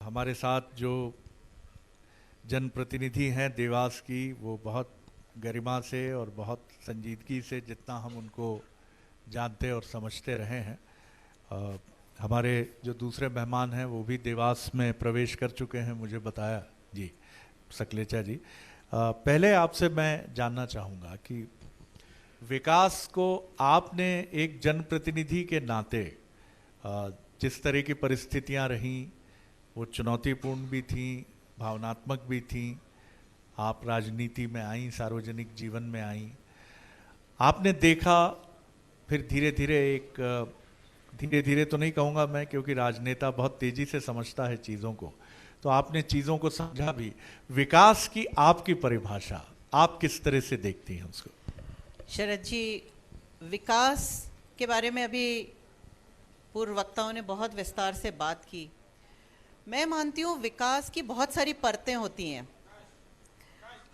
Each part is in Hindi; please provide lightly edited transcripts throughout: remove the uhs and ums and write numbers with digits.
हमारे साथ जो जनप्रतिनिधि हैं देवास की, वो बहुत गरिमा से और बहुत संजीदगी से, जितना हम उनको जानते और समझते रहे हैं। हमारे जो दूसरे मेहमान हैं वो भी देवास में प्रवेश कर चुके हैं, मुझे बताया जी सकलेचा जी। पहले आपसे मैं जानना चाहूँगा कि विकास को आपने एक जनप्रतिनिधि के नाते जिस तरह की परिस्थितियां रहीं, वो चुनौतीपूर्ण भी थीं, भावनात्मक भी थीं, आप राजनीति में आईं, सार्वजनिक जीवन में आईं, आपने देखा, फिर धीरे धीरे तो नहीं कहूँगा मैं, क्योंकि राजनेता बहुत तेज़ी से समझता है चीज़ों को, तो आपने चीज़ों को समझा भी। विकास की आपकी परिभाषा आप किस तरह से देखती हैं उसको? शरद जी, विकास के बारे में अभी पूर्व वक्ताओं ने बहुत विस्तार से बात की। मैं मानती हूँ विकास की बहुत सारी परतें होती हैं।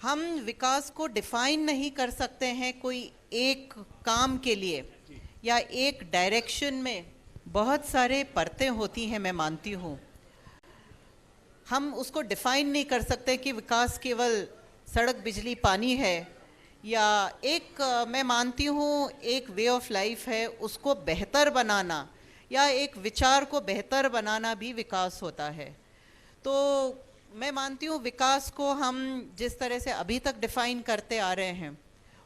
हम विकास को डिफाइन नहीं कर सकते हैं कोई एक काम के लिए, या एक डायरेक्शन में बहुत सारे परतें होती हैं। मैं मानती हूँ हम उसको डिफाइन नहीं कर सकते कि विकास केवल सड़क, बिजली, पानी है, या एक मैं मानती हूँ एक वे ऑफ लाइफ है, उसको बेहतर बनाना या एक विचार को बेहतर बनाना भी विकास होता है। तो मैं मानती हूँ विकास को हम जिस तरह से अभी तक डिफाइन करते आ रहे हैं,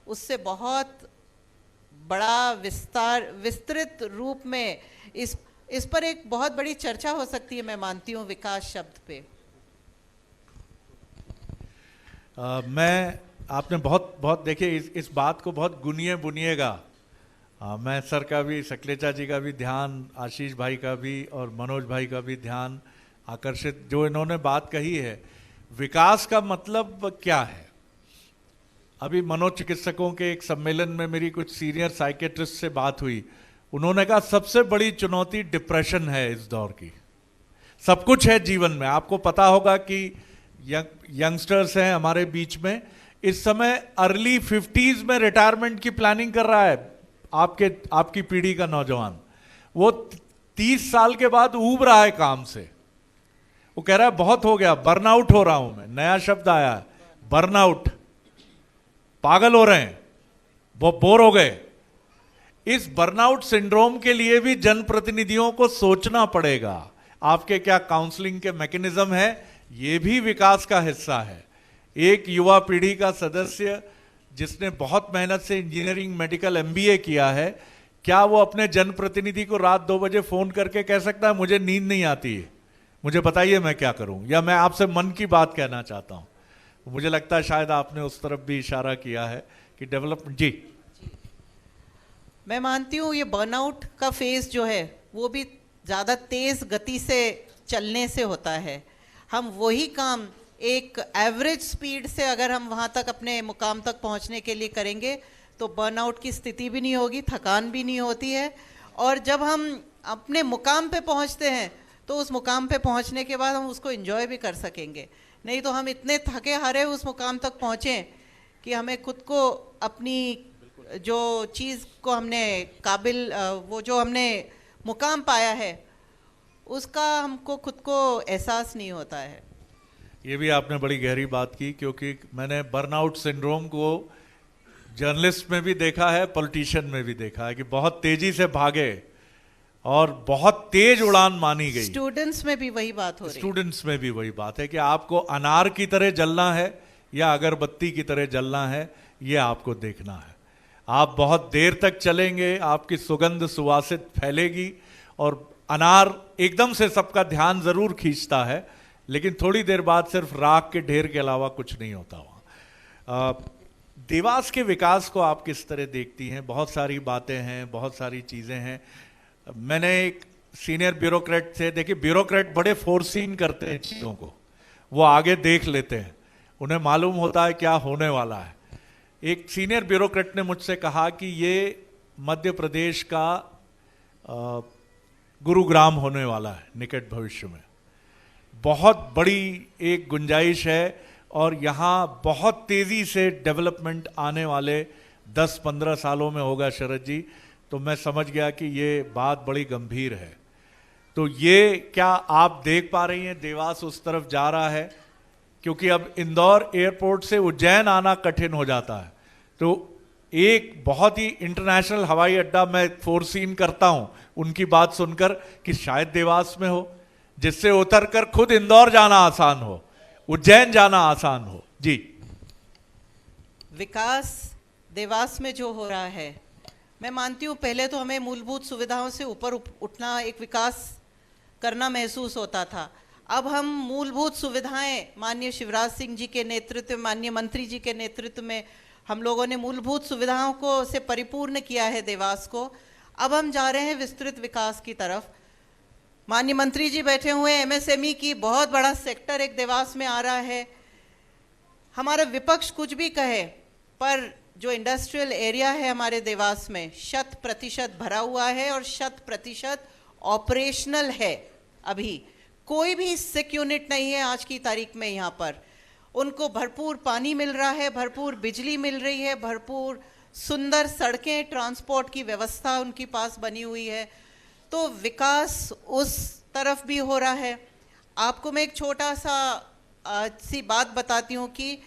उससे बहुत बड़ा विस्तृत रूप में इस पर एक बहुत बड़ी चर्चा हो सकती है। मैं मानती हूँ विकास शब्द पे आपने बहुत देखिए, इस बात को बहुत बुनिएगा। मैं सर का भी, सकलेचा जी का भी ध्यान, आशीष भाई का भी और मनोज भाई का भी ध्यान आकर्षित, जो इन्होंने बात कही है, विकास का मतलब क्या है। अभी मनोचिकित्सकों के एक सम्मेलन में मेरी कुछ सीनियर साइकेट्रिस्ट से बात हुई, उन्होंने कहा सबसे बड़ी चुनौती डिप्रेशन है इस दौर की। सब कुछ है जीवन में, आपको पता होगा कि यंगस्टर्स हैं हमारे बीच में, इस समय अर्ली 50s में रिटायरमेंट की प्लानिंग कर रहा है आपकी पीढ़ी का नौजवान। वो 30 साल के बाद ऊब रहा है काम से, वो कह रहा है बहुत हो गया, बर्नआउट हो रहा हूं मैं। नया शब्द आया है, बर्नआउट, पागल हो रहे हैं, वो बोर हो गए। इस बर्नआउट सिंड्रोम के लिए भी जनप्रतिनिधियों को सोचना पड़ेगा। आपके क्या काउंसलिंग के मैकेनिज्म है, ये भी विकास का हिस्सा है। एक युवा पीढ़ी का सदस्य जिसने बहुत मेहनत से इंजीनियरिंग, मेडिकल, MBA किया है, क्या वो अपने जनप्रतिनिधि को रात 2 बजे फोन करके कह सकता है मुझे नींद नहीं आती है, मुझे बताइए मैं क्या करूं, या मैं आपसे मन की बात कहना चाहता हूं। मुझे लगता है शायद आपने उस तरफ भी इशारा किया है कि डेवलपमेंट। जी, मैं मानती हूँ ये बर्नआउट का फेज जो है वो भी ज़्यादा तेज़ गति से चलने से होता है। हम वही काम एक एवरेज स्पीड से अगर हम वहाँ तक अपने मुकाम तक पहुँचने के लिए करेंगे तो बर्नआउट की स्थिति भी नहीं होगी, थकान भी नहीं होती है। और जब हम अपने मुकाम पे पहुँचते हैं तो उस मुकाम पे पहुँचने के बाद हम उसको एंजॉय भी कर सकेंगे। नहीं तो हम इतने थके हारे उस मुकाम तक पहुँचें कि हमें खुद को, अपनी जो चीज़ को हमने काबिल, वो जो हमने मुकाम पाया है, उसका हमको खुद को एहसास नहीं होता है। ये भी आपने बड़ी गहरी बात की, क्योंकि मैंने बर्नआउट सिंड्रोम को जर्नलिस्ट में भी देखा है, पॉलिटिशियन में भी देखा है कि बहुत तेजी से भागे और बहुत तेज उड़ान मानी गई। स्टूडेंट्स में भी वही बात हो रही है। स्टूडेंट्स में भी वही बात है कि आपको अनार की तरह जलना है या अगरबत्ती की तरह जलना है, ये आपको देखना है। आप बहुत देर तक चलेंगे, आपकी सुगंध सुवासित फैलेगी, और अनार एकदम से सबका ध्यान जरूर खींचता है, लेकिन थोड़ी देर बाद सिर्फ राख के ढेर के अलावा कुछ नहीं होता वहाँ। देवास के विकास को आप किस तरह देखती हैं? बहुत सारी बातें हैं, बहुत सारी चीज़ें हैं। मैंने एक सीनियर ब्यूरोक्रेट से, देखिए ब्यूरोक्रेट बड़े फोरसीन करते हैं चीज़ों को, वो आगे देख लेते हैं, उन्हें मालूम होता है क्या होने वाला है। एक सीनियर ब्यूरोक्रेट ने मुझसे कहा कि ये मध्य प्रदेश का गुरुग्राम होने वाला है निकट भविष्य में, बहुत बड़ी एक गुंजाइश है, और यहाँ बहुत तेज़ी से डेवलपमेंट आने वाले 10-15 सालों में होगा शरद जी। तो मैं समझ गया कि ये बात बड़ी गंभीर है। तो ये क्या आप देख पा रही हैं देवास उस तरफ जा रहा है? क्योंकि अब इंदौर एयरपोर्ट से उज्जैन आना कठिन हो जाता है, तो एक बहुत ही इंटरनेशनल हवाई अड्डा मैं फोरसीन करता हूं उनकी बात सुनकर कि शायद देवास में हो, जिससे उतरकर खुद इंदौर जाना आसान हो, उज्जैन जाना आसान हो। जी, विकास देवास में जो हो रहा है, मैं मानती हूँ पहले तो हमें मूलभूत सुविधाओं से ऊपर उठना, एक विकास करना महसूस होता था। अब हम मूलभूत सुविधाएं माननीय शिवराज सिंह जी के नेतृत्व में, माननीय मंत्री जी के नेतृत्व में हम लोगों ने मूलभूत सुविधाओं को से परिपूर्ण किया है देवास को। अब हम जा रहे हैं विस्तृत विकास की तरफ। माननीय मंत्री जी बैठे हुए हैं, एमएसएमई की बहुत बड़ा सेक्टर एक देवास में आ रहा है। हमारा विपक्ष कुछ भी कहे, पर जो इंडस्ट्रियल एरिया है हमारे देवास में 100% भरा हुआ है और 100% ऑपरेशनल है। अभी कोई भी सिक यूनिट नहीं है आज की तारीख में यहाँ पर। उनको भरपूर पानी मिल रहा है, भरपूर बिजली मिल रही है, भरपूर सुंदर सड़कें, ट्रांसपोर्ट की व्यवस्था उनके पास बनी हुई है। तो विकास उस तरफ भी हो रहा है। आपको मैं एक छोटा सी बात बताती हूँ कि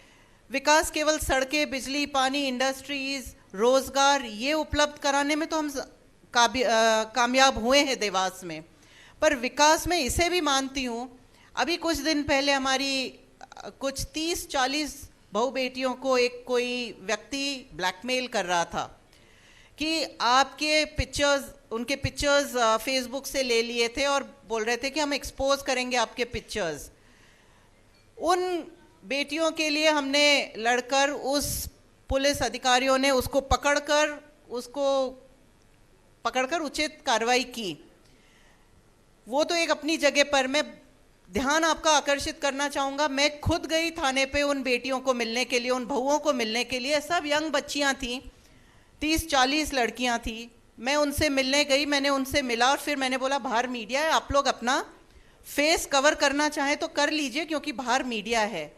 विकास केवल सड़कें, बिजली, पानी, इंडस्ट्रीज, रोजगार ये उपलब्ध कराने में तो हम कामयाब हुए हैं देवास में, पर विकास में इसे भी मानती हूँ। अभी कुछ दिन पहले हमारी कुछ 30-40 बहू बेटियों को एक कोई व्यक्ति ब्लैकमेल कर रहा था कि आपके पिक्चर्स, उनके पिक्चर्स फेसबुक से ले लिए थे और बोल रहे थे कि हम एक्सपोज करेंगे आपके पिक्चर्स। उन बेटियों के लिए हमने लड़कर, उस पुलिस अधिकारियों ने उसको पकड़कर उचित कार्रवाई की। वो तो एक अपनी जगह पर, मैं ध्यान आपका आकर्षित करना चाहूँगा, मैं खुद गई थाने पे उन बेटियों को मिलने के लिए, उन बहुओं को मिलने के लिए। सब यंग बच्चियाँ थीं, 30-40 लड़कियाँ थीं। मैं उनसे मिलने गई, मैंने उनसे मिला और फिर मैंने बोला बाहर मीडिया है, आप लोग अपना फेस कवर करना चाहें तो कर लीजिए क्योंकि बाहर मीडिया है।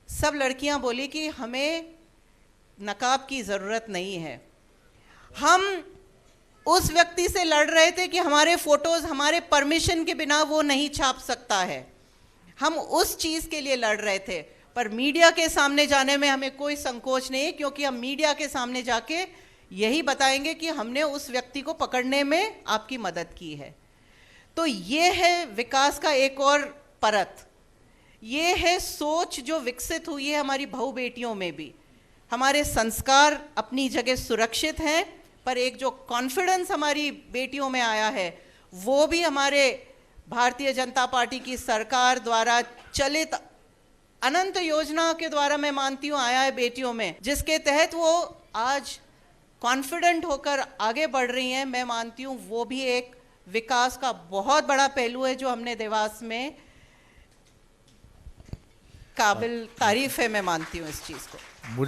सब लड़कियाँ बोली कि हमें नकाब की ज़रूरत नहीं है। हम उस व्यक्ति से लड़ रहे थे कि हमारे फोटोज हमारे परमिशन के बिना वो नहीं छाप सकता है। हम उस चीज़ के लिए लड़ रहे थे, पर मीडिया के सामने जाने में हमें कोई संकोच नहीं है, क्योंकि हम मीडिया के सामने जाके यही बताएंगे कि हमने उस व्यक्ति को पकड़ने में आपकी मदद की है। तो ये है विकास का एक और परत। ये है सोच जो विकसित हुई है हमारी बहू बेटियों में भी। हमारे संस्कार अपनी जगह सुरक्षित हैं, पर एक जो कॉन्फिडेंस हमारी बेटियों में आया है वो भी हमारे भारतीय जनता पार्टी की सरकार द्वारा चलित अनंत योजना के द्वारा, मैं मानती हूँ, आया है बेटियों में, जिसके तहत वो आज कॉन्फिडेंट होकर आगे बढ़ रही हैं। मैं मानती हूँ वो भी एक विकास का बहुत बड़ा पहलू है जो हमने देवास में काबिल तारीफ है। मैं मानती हूँ इस चीज़ को।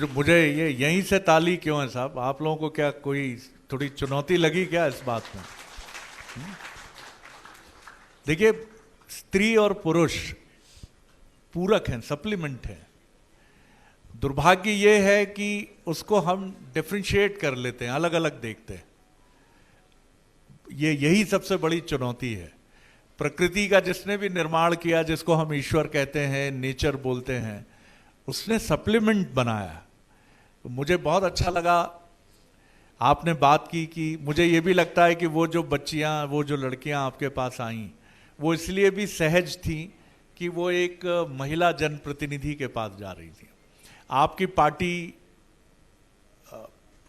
मुझे ये यहीं से ताली क्यों है साहब? आप लोगों को क्या कोई थोड़ी चुनौती लगी क्या इस बात में? देखिए, स्त्री और पुरुष पूरक हैं, सप्लीमेंट हैं। दुर्भाग्य ये है कि उसको हम डिफरेंशिएट कर लेते हैं, अलग अलग देखते हैं। यही सबसे बड़ी चुनौती है। प्रकृति का जिसने भी निर्माण किया, जिसको हम ईश्वर कहते हैं, नेचर बोलते हैं, उसने सप्लीमेंट बनाया। तो मुझे बहुत अच्छा लगा आपने बात की कि मुझे ये भी लगता है कि वो जो बच्चियां, वो जो लड़कियां आपके पास आईं, वो इसलिए भी सहज थी कि वो एक महिला जनप्रतिनिधि के पास जा रही थी। आपकी पार्टी,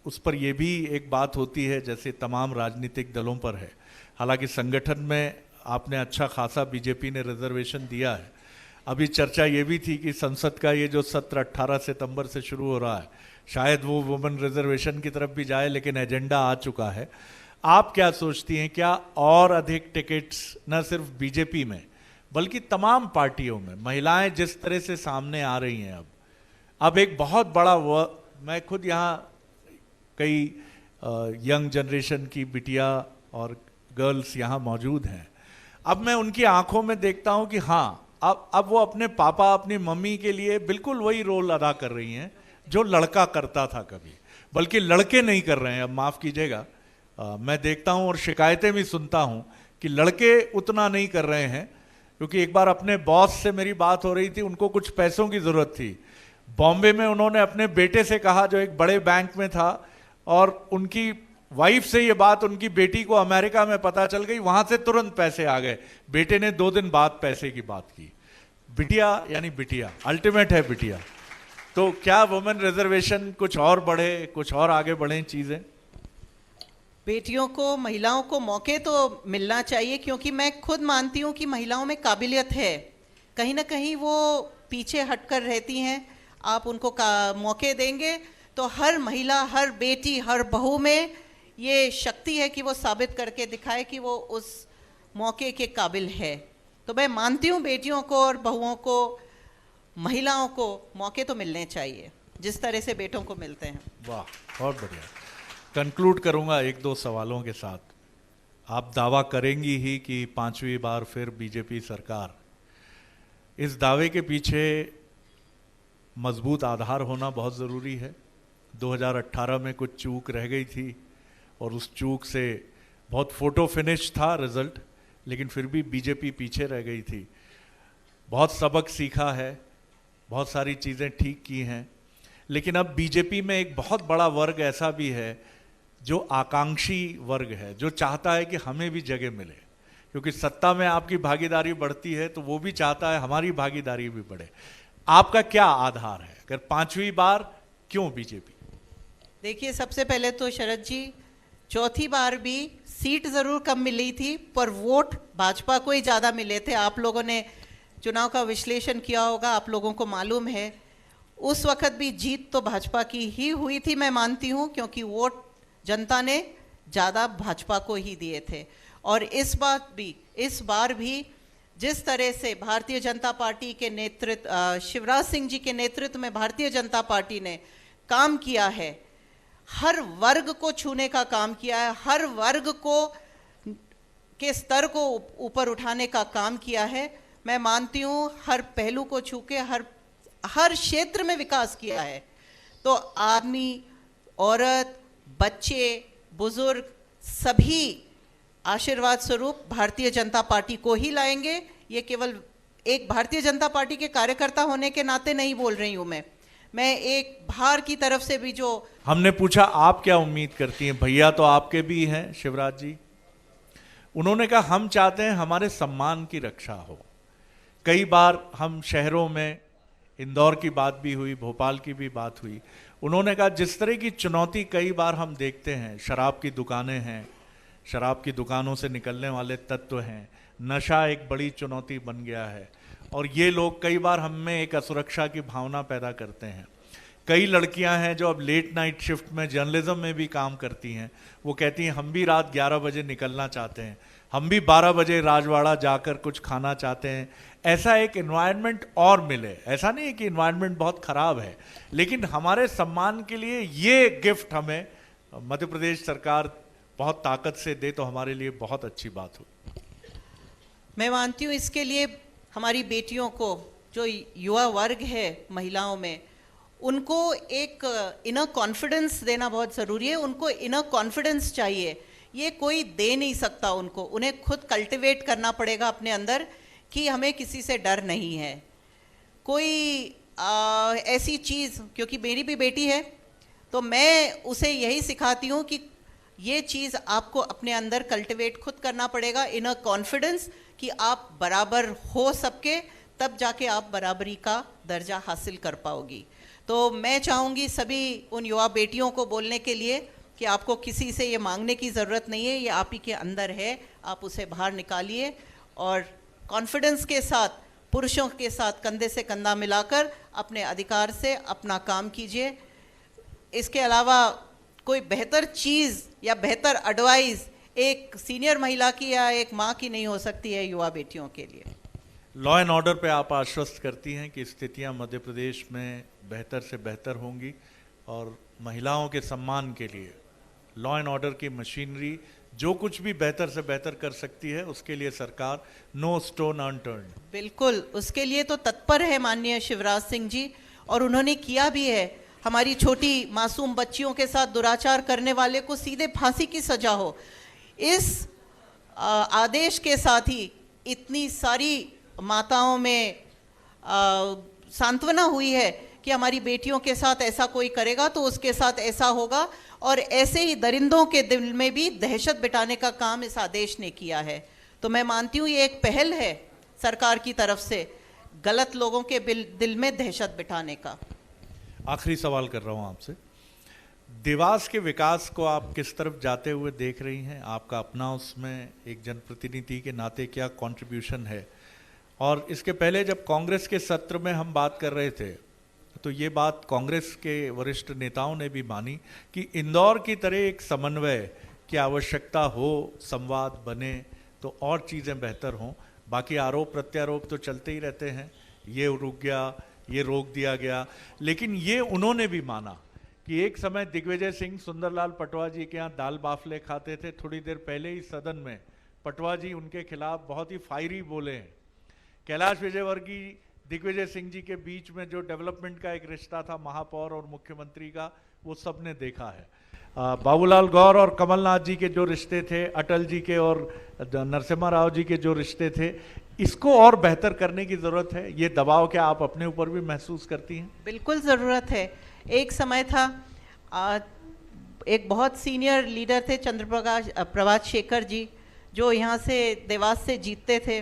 उस पर यह भी एक बात होती है जैसे तमाम राजनीतिक दलों पर है। हालांकि संगठन में आपने अच्छा खासा, बीजेपी ने रिजर्वेशन दिया है। अभी चर्चा ये भी थी कि संसद का ये जो सत्र 18 सितंबर से शुरू हो रहा है, शायद वो वुमेन रिजर्वेशन की तरफ भी जाए, लेकिन एजेंडा आ चुका है। आप क्या सोचती हैं, क्या और अधिक टिकट्स न सिर्फ बीजेपी में बल्कि तमाम पार्टियों में महिलाएं जिस तरह से सामने आ रही हैं, अब एक बहुत बड़ा मैं खुद यहाँ कई यंग जनरेशन की बिटिया और गर्ल्स यहाँ मौजूद हैं। अब मैं उनकी आंखों में देखता हूँ कि हाँ, अब वो अपने पापा, अपनी मम्मी के लिए बिल्कुल वही रोल अदा कर रही हैं जो लड़का करता था कभी, बल्कि लड़के नहीं कर रहे हैं। अब माफ़ कीजिएगा, मैं देखता हूँ और शिकायतें भी सुनता हूँ कि लड़के उतना नहीं कर रहे हैं, क्योंकि एक बार अपने बॉस से मेरी बात हो रही थी, उनको कुछ पैसों की जरूरत थी। बॉम्बे में उन्होंने अपने बेटे से कहा, जो एक बड़े बैंक में था, और उनकी वाइफ से ये बात उनकी बेटी को अमेरिका में पता चल गई, वहां से तुरंत पैसे आ गए। बेटे ने 2 दिन बाद पैसे की बात की। बिटिया यानी बिटिया, अल्टीमेट है बिटिया। तो क्या वुमेन रिजर्वेशन कुछ और बढ़े, कुछ और आगे बढ़े चीजें? बेटियों को, महिलाओं को मौके तो मिलना चाहिए, क्योंकि मैं खुद मानती हूँ कि महिलाओं में काबिलियत है। कहीं ना कहीं वो पीछे हटकर रहती हैं। आप उनको मौके देंगे तो हर महिला, हर बेटी, हर बहू में ये शक्ति है कि वो साबित करके दिखाए कि वो उस मौके के काबिल है। तो मैं मानती हूँ बेटियों को और बहुओं को, महिलाओं को मौके तो मिलने चाहिए जिस तरह से बेटों को मिलते हैं। वाह, बहुत बढ़िया। कंक्लूड करूंगा 1-2 सवालों के साथ। आप दावा करेंगी ही कि 5वीं बार फिर बीजेपी सरकार। इस दावे के पीछे मजबूत आधार होना बहुत ज़रूरी है। 2018 में कुछ चूक रह गई थी और उस चूक से बहुत फोटो फिनिश था रिजल्ट, लेकिन फिर भी बीजेपी पीछे रह गई थी। बहुत सबक सीखा है, बहुत सारी चीज़ें ठीक की हैं, लेकिन अब बीजेपी में एक बहुत बड़ा वर्ग ऐसा भी है जो आकांक्षी वर्ग है, जो चाहता है कि हमें भी जगह मिले, क्योंकि सत्ता में आपकी भागीदारी बढ़ती है तो वो भी चाहता है हमारी भागीदारी भी बढ़े। आपका क्या आधार है? अगर 5वीं बार क्यों बीजेपी? देखिए, सबसे पहले तो शरद जी, चौथी बार भी सीट जरूर कम मिली थी, पर वोट भाजपा को ही ज़्यादा मिले थे। आप लोगों ने चुनाव का विश्लेषण किया होगा, आप लोगों को मालूम है उस वक्त भी जीत तो भाजपा की ही हुई थी, मैं मानती हूँ, क्योंकि वोट जनता ने ज़्यादा भाजपा को ही दिए थे। और इस बार भी जिस तरह से भारतीय जनता पार्टी के नेतृत्व, शिवराज सिंह जी के नेतृत्व में भारतीय जनता पार्टी ने काम किया है, हर वर्ग को छूने का काम किया है, हर वर्ग को के स्तर को ऊपर उठाने का काम किया है। मैं मानती हूँ हर पहलू को छू के हर क्षेत्र में विकास किया है। तो आदमी, औरत, बच्चे, बुजुर्ग सभी आशीर्वाद स्वरूप भारतीय जनता पार्टी को ही लाएंगे। ये केवल एक भारतीय जनता पार्टी के कार्यकर्ता होने के नाते नहीं बोल रही हूँ मैं एक बाहर की तरफ से भी जो हमने पूछा आप क्या उम्मीद करती हैं, भैया तो आपके भी हैं शिवराज जी, उन्होंने कहा हम चाहते हैं हमारे सम्मान की रक्षा हो। कई बार हम शहरों में, इंदौर की बात भी हुई, भोपाल की भी बात हुई, उन्होंने कहा जिस तरह की चुनौती कई बार हम देखते हैं, शराब की दुकानें हैं, शराब की दुकानों से निकलने वाले तत्व हैं, नशा एक बड़ी चुनौती बन गया है, और ये लोग कई बार हम में एक असुरक्षा की भावना पैदा करते हैं। कई लड़कियां हैं जो अब लेट नाइट शिफ्ट में जर्नलिज्म में भी काम करती हैं, वो कहती हैं हम भी रात 11 बजे निकलना चाहते हैं, हम भी 12 बजे राजवाड़ा जाकर कुछ खाना चाहते हैं। ऐसा एक एनवायरनमेंट और मिले। ऐसा नहीं है कि एनवायरनमेंट बहुत खराब है, लेकिन हमारे सम्मान के लिए ये गिफ्ट हमें मध्य प्रदेश सरकार बहुत ताकत से दे तो हमारे लिए बहुत अच्छी बात हो। मैं मानती हूँ इसके लिए हमारी बेटियों को, जो युवा वर्ग है महिलाओं में, उनको एक इनर कॉन्फिडेंस देना बहुत ज़रूरी है। उनको इनर कॉन्फिडेंस चाहिए, ये कोई दे नहीं सकता उनको, उन्हें खुद कल्टिवेट करना पड़ेगा अपने अंदर कि हमें किसी से डर नहीं है। कोई ऐसी चीज़, क्योंकि मेरी भी बेटी है तो मैं उसे यही सिखाती हूँ कि ये चीज़ आपको अपने अंदर कल्टिवेट खुद करना पड़ेगा, इनर कॉन्फिडेंस, कि आप बराबर हो सबके, तब जाके आप बराबरी का दर्जा हासिल कर पाओगी। तो मैं चाहूँगी सभी उन युवा बेटियों को बोलने के लिए कि आपको किसी से ये मांगने की ज़रूरत नहीं है, ये आप ही के अंदर है, आप उसे बाहर निकालिए और कॉन्फिडेंस के साथ, पुरुषों के साथ कंधे से कंधा मिलाकर अपने अधिकार से अपना काम कीजिए। इसके अलावा कोई बेहतर चीज़ या बेहतर एडवाइस एक सीनियर महिला की या एक माँ की नहीं हो सकती है युवा बेटियों के लिए। लॉ एंड ऑर्डर पे आप आश्वस्त करती हैं कि स्थितियां मध्य प्रदेश में बेहतर से बेहतर होंगी और महिलाओं के सम्मान के लिए लॉ एंड ऑर्डर की मशीनरी जो कुछ भी बेहतर से बेहतर कर सकती है, उसके लिए सरकार नो स्टोन अनटर्न्ड। बिल्कुल, उसके लिए तो तत्पर है माननीय शिवराज सिंह जी, और उन्होंने किया भी है। हमारी छोटी मासूम बच्चियों के साथ दुराचार करने वाले को सीधे फांसी की सजा हो। इस आदेश के साथ ही इतनी सारी माताओं में सांत्वना हुई है कि हमारी बेटियों के साथ ऐसा कोई करेगा तो उसके साथ ऐसा होगा, और ऐसे ही दरिंदों के दिल में भी दहशत बिठाने का काम इस आदेश ने किया है। तो मैं मानती हूँ ये एक पहल है सरकार की तरफ से गलत लोगों के दिल में दहशत बिठाने का। आखिरी सवाल कर रहा हूँ आपसे, देवास के विकास को आप किस तरफ जाते हुए देख रही हैं? आपका अपना उसमें एक जनप्रतिनिधि के नाते क्या कंट्रीब्यूशन है? और इसके पहले जब कांग्रेस के सत्र में हम बात कर रहे थे तो ये बात कांग्रेस के वरिष्ठ नेताओं ने भी मानी कि इंदौर की तरह एक समन्वय की आवश्यकता हो, संवाद बने तो और चीज़ें बेहतर हों। बाकी आरोप प्रत्यारोप तो चलते ही रहते हैं, ये रुक गया, ये रोक दिया गया, लेकिन ये उन्होंने भी माना कि एक समय दिग्विजय सिंह सुंदरलाल पटवा जी के यहाँ दाल बाफले खाते थे। थोड़ी देर पहले ही सदन में पटवा जी उनके खिलाफ बहुत ही फायरी बोले हैं। कैलाश विजयवर्गीय दिग्विजय सिंह जी के बीच में जो डेवलपमेंट का एक रिश्ता था महापौर और मुख्यमंत्री का, वो सबने देखा है। बाबूलाल गौर और कमलनाथ जी के जो रिश्ते थे, अटल जी के और नरसिम्हा राव जी के जो रिश्ते थे, इसको और बेहतर करने की जरूरत है। ये दबाव क्या आप अपने ऊपर भी महसूस करती हैं? बिल्कुल ज़रूरत है। एक समय था, एक बहुत सीनियर लीडर थे प्रभात शेखर जी, जो यहाँ से देवास से जीतते थे।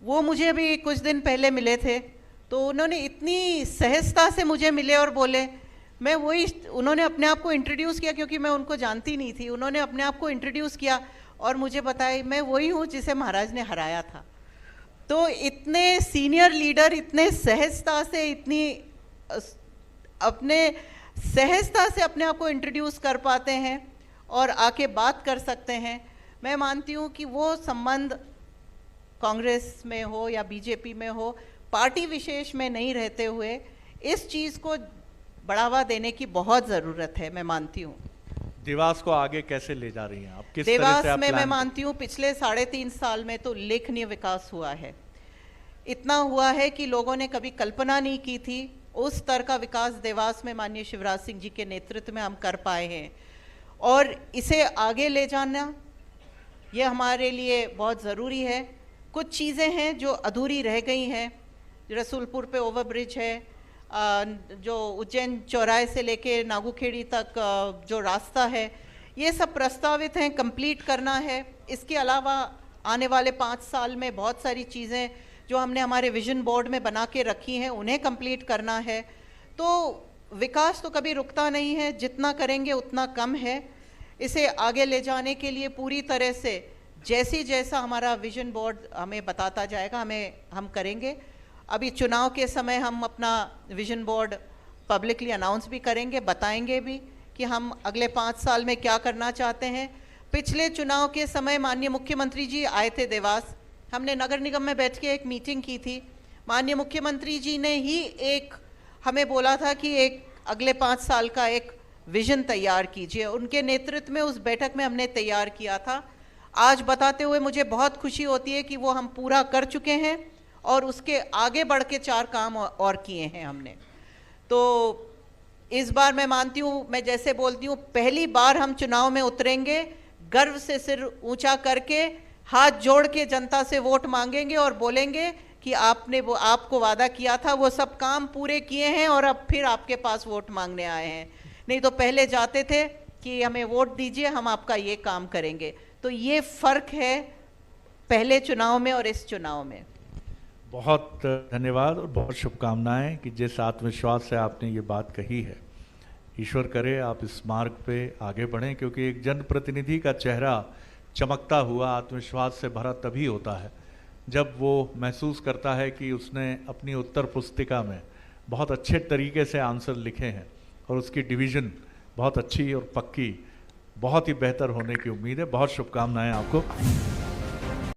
वो मुझे अभी कुछ दिन पहले मिले थे, तो उन्होंने इतनी सहजता से मुझे मिले और बोले, मैं वही, उन्होंने अपने आप को इंट्रोड्यूस किया क्योंकि मैं उनको जानती नहीं थी। उन्होंने अपने आप को इंट्रोड्यूस किया और मुझे बताया मैं वही हूँ जिसे महाराज ने हराया था। तो इतने सीनियर लीडर इतने सहजता से, इतनी अपने सहजता से अपने आप को इंट्रोड्यूस कर पाते हैं और आके बात कर सकते हैं। मैं मानती हूँ कि वो संबंध कांग्रेस में हो या बीजेपी में हो, पार्टी विशेष में नहीं रहते हुए इस चीज़ को बढ़ावा देने की बहुत ज़रूरत है। मैं मानती हूँ देवास को आगे कैसे ले जा रही हैं आप? किस देवास तरह से आप में मैं प्लान मानती हूँ पिछले 3.5 साल में तो उल्लेखनीय विकास हुआ है। इतना हुआ है कि लोगों ने कभी कल्पना नहीं की थी। उस स्तर का विकास देवास में माननीय शिवराज सिंह जी के नेतृत्व में हम कर पाए हैं, और इसे आगे ले जाना ये हमारे लिए बहुत ज़रूरी है। कुछ चीज़ें हैं जो अधूरी रह गई हैं। रसूलपुर पे ओवरब्रिज है, जो उज्जैन चौराहे से लेके नागूखेड़ी तक जो रास्ता है, ये सब प्रस्तावित हैं, कंप्लीट करना है। इसके अलावा आने वाले 5 साल में बहुत सारी चीज़ें जो हमने हमारे विजन बोर्ड में बना के रखी हैं, उन्हें कंप्लीट करना है। तो विकास तो कभी रुकता नहीं है, जितना करेंगे उतना कम है। इसे आगे ले जाने के लिए पूरी तरह से जैसा हमारा विजन बोर्ड हमें बताता जाएगा, हम करेंगे। अभी चुनाव के समय हम अपना विजन बोर्ड पब्लिकली अनाउंस भी करेंगे, बताएंगे भी कि हम अगले 5 साल में क्या करना चाहते हैं। पिछले चुनाव के समय माननीय मुख्यमंत्री जी आए थे देवास, हमने नगर निगम में बैठ के एक मीटिंग की थी। माननीय मुख्यमंत्री जी ने ही एक हमें बोला था कि एक अगले 5 साल का एक विजन तैयार कीजिए। उनके नेतृत्व में उस बैठक में हमने तैयार किया था। आज बताते हुए मुझे बहुत खुशी होती है कि वो हम पूरा कर चुके हैं और उसके आगे बढ़ के 4 काम और किए हैं हमने। तो इस बार मैं मानती हूँ, मैं जैसे बोलती हूँ, पहली बार हम चुनाव में उतरेंगे, गर्व से सिर ऊंचा करके हाथ जोड़ के जनता से वोट मांगेंगे और बोलेंगे कि आपने वो आपको वादा किया था वो सब काम पूरे किए हैं और अब फिर आपके पास वोट मांगने आए हैं। नहीं तो पहले जाते थे कि हमें वोट दीजिए, हम आपका ये काम करेंगे। तो ये फर्क है पहले चुनाव में और इस चुनाव में। बहुत धन्यवाद और बहुत शुभकामनाएं कि जिस आत्मविश्वास से आपने ये बात कही है, ईश्वर करे आप इस मार्ग पे आगे बढ़ें, क्योंकि एक जनप्रतिनिधि का चेहरा चमकता हुआ आत्मविश्वास से भरा तभी होता है जब वो महसूस करता है कि उसने अपनी उत्तर पुस्तिका में बहुत अच्छे तरीके से आंसर लिखे हैं और उसकी डिवीज़न बहुत अच्छी और पक्की, बहुत ही बेहतर होने की उम्मीद है। बहुत शुभकामनाएं आपको।